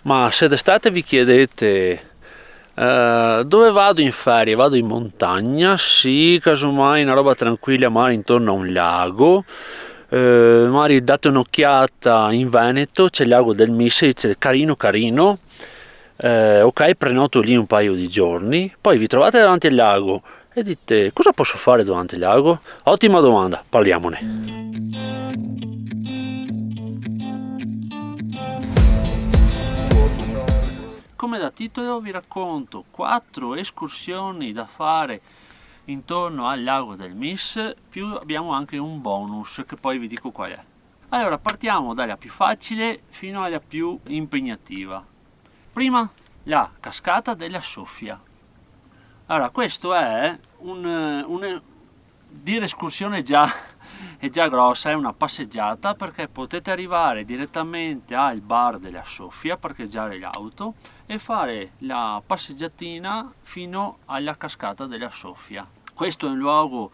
Ma se d'estate vi chiedete dove vado in ferie? Vado in montagna, sì, casomai una roba tranquilla, magari intorno a un lago. Magari date un'occhiata in Veneto, c'è il lago del Misse, c'è carino carino. Ok, prenoto lì un paio di giorni, poi vi trovate davanti al lago e dite cosa posso fare davanti al lago? Ottima domanda, parliamone. Come da titolo vi racconto 4 escursioni da fare intorno al lago del Mis, più abbiamo anche un bonus che poi vi dico qual è. Allora partiamo dalla più facile fino alla più impegnativa. Prima la cascata della Soffia. Allora, questo è dire escursione è già grossa, è una passeggiata perché potete arrivare direttamente al bar della Soffia, parcheggiare l'auto e fare la passeggiatina fino alla cascata della Soffia. Questo è un luogo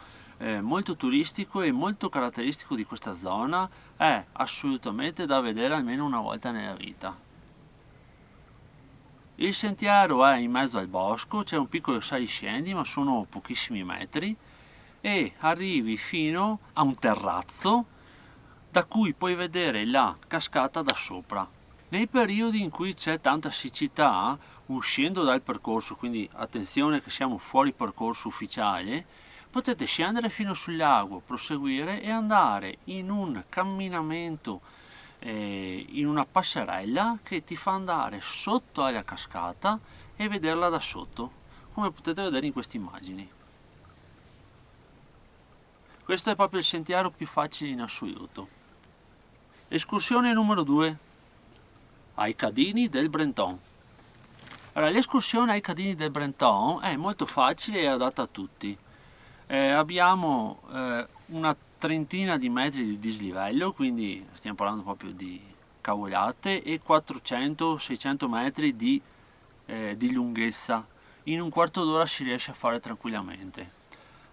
molto turistico e molto caratteristico di questa zona, è assolutamente da vedere almeno una volta nella vita. Il sentiero è in mezzo al bosco, c'è un piccolo saliscendi ma sono pochissimi metri e arrivi fino a un terrazzo da cui puoi vedere la cascata da sopra. Nei periodi in cui c'è tanta siccità, uscendo dal percorso, quindi attenzione che siamo fuori percorso ufficiale, potete scendere fino sul lago, proseguire e andare in un camminamento, in una passerella che ti fa andare sotto alla cascata e vederla da sotto, come potete vedere in queste immagini. Questo è proprio il sentiero più facile in assoluto. Escursione numero 2, ai Cadini del Brenton. Allora, l'escursione ai Cadini del Brenton è molto facile e adatta a tutti. Abbiamo una trentina di metri di dislivello, quindi stiamo parlando proprio di cavolate, e 400-600 metri di lunghezza. In un quarto d'ora si riesce a fare tranquillamente.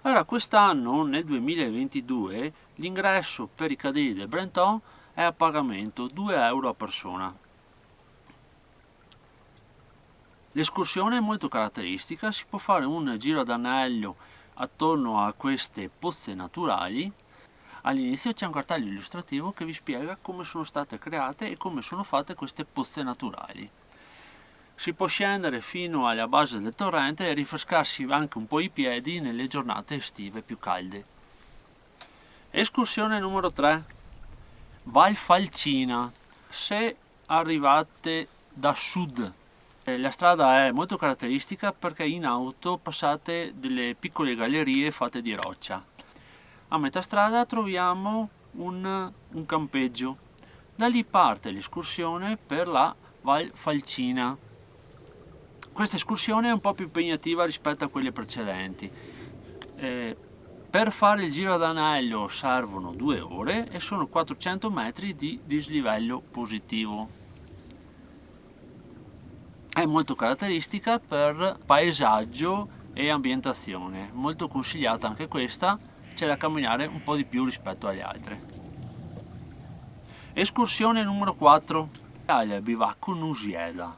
Allora, quest'anno, nel 2022, l'ingresso per i Cadini del Brenton è a pagamento 2 euro a persona. L'escursione è molto caratteristica, si può fare un giro ad anello attorno a queste pozze naturali. All'inizio c'è un cartello illustrativo che vi spiega come sono state create e come sono fatte queste pozze naturali. Si può scendere fino alla base del torrente e rinfrescarsi anche un po' i piedi nelle giornate estive più calde. Escursione numero 3, Val Falcina. Se arrivate da sud, la strada è molto caratteristica perché in auto passate delle piccole gallerie fatte di roccia. A metà strada troviamo un campeggio. Da lì parte l'escursione per la Val Falcina. Questa escursione è un po' più impegnativa rispetto a quelle precedenti. Per fare il giro ad anello servono 2 ore e sono 400 metri di dislivello positivo. È molto caratteristica per paesaggio e ambientazione, molto consigliata anche questa, c'è da camminare un po' di più rispetto alle altre. Escursione numero 4, al bivacco Nusieda.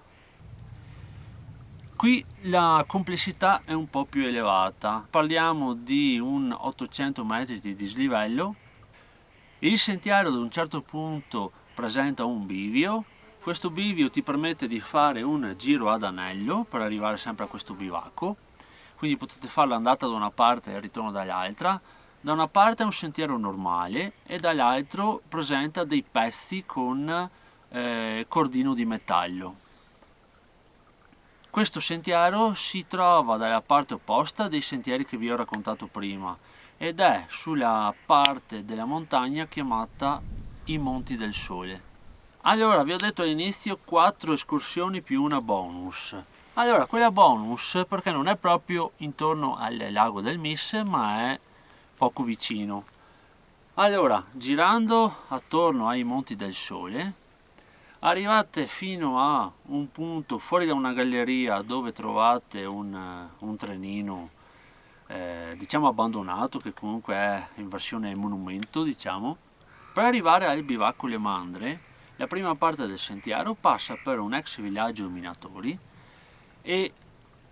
Qui la complessità è un po' più elevata, parliamo di un 800 metri di dislivello. Il sentiero ad un certo punto presenta un bivio. Questo bivio ti permette di fare un giro ad anello per arrivare sempre a questo bivacco, quindi potete fare l'andata da una parte e il ritorno dall'altra. Da una parte è un sentiero normale e dall'altro presenta dei pezzi con cordino di metallo. Questo sentiero si trova dalla parte opposta dei sentieri che vi ho raccontato prima ed è sulla parte della montagna chiamata i Monti del Sole. Allora, vi ho detto all'inizio 4 escursioni più una bonus. Allora, quella bonus perché non è proprio intorno al lago del Mis, ma è poco vicino. Allora, girando attorno ai Monti del Sole, arrivate fino a un punto fuori da una galleria dove trovate un trenino diciamo abbandonato, che comunque è in versione monumento, diciamo. Per arrivare al bivacco Le Mandre La prima parte del sentiero passa per un ex villaggio minatori ed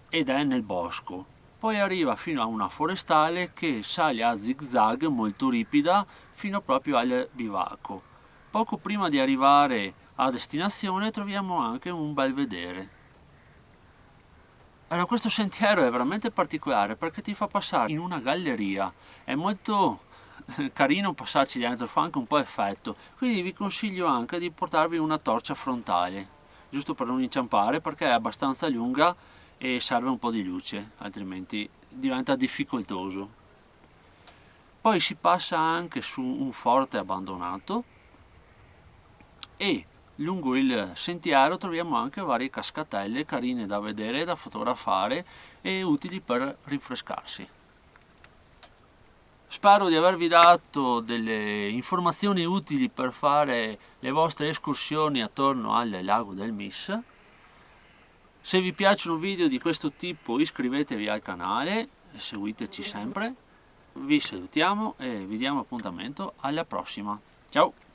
è nel bosco. Poi arriva fino a una forestale che sale a zigzag molto ripida fino proprio al bivacco. Poco prima di arrivare a destinazione troviamo anche un belvedere. Allora, questo sentiero è veramente particolare perché ti fa passare in una galleria, è molto carino passarci dentro, fa anche un po' effetto, quindi vi consiglio anche di portarvi una torcia frontale, giusto per non inciampare perché è abbastanza lunga e serve un po' di luce, altrimenti diventa difficoltoso. Poi si passa anche su un forte abbandonato e lungo il sentiero troviamo anche varie cascatelle carine da vedere, da fotografare e utili per rinfrescarsi. Spero di avervi dato delle informazioni utili per fare le vostre escursioni attorno al lago del Mis. Se vi piacciono video di questo tipo iscrivetevi al canale e seguiteci sempre. Vi salutiamo e vi diamo appuntamento alla prossima. Ciao!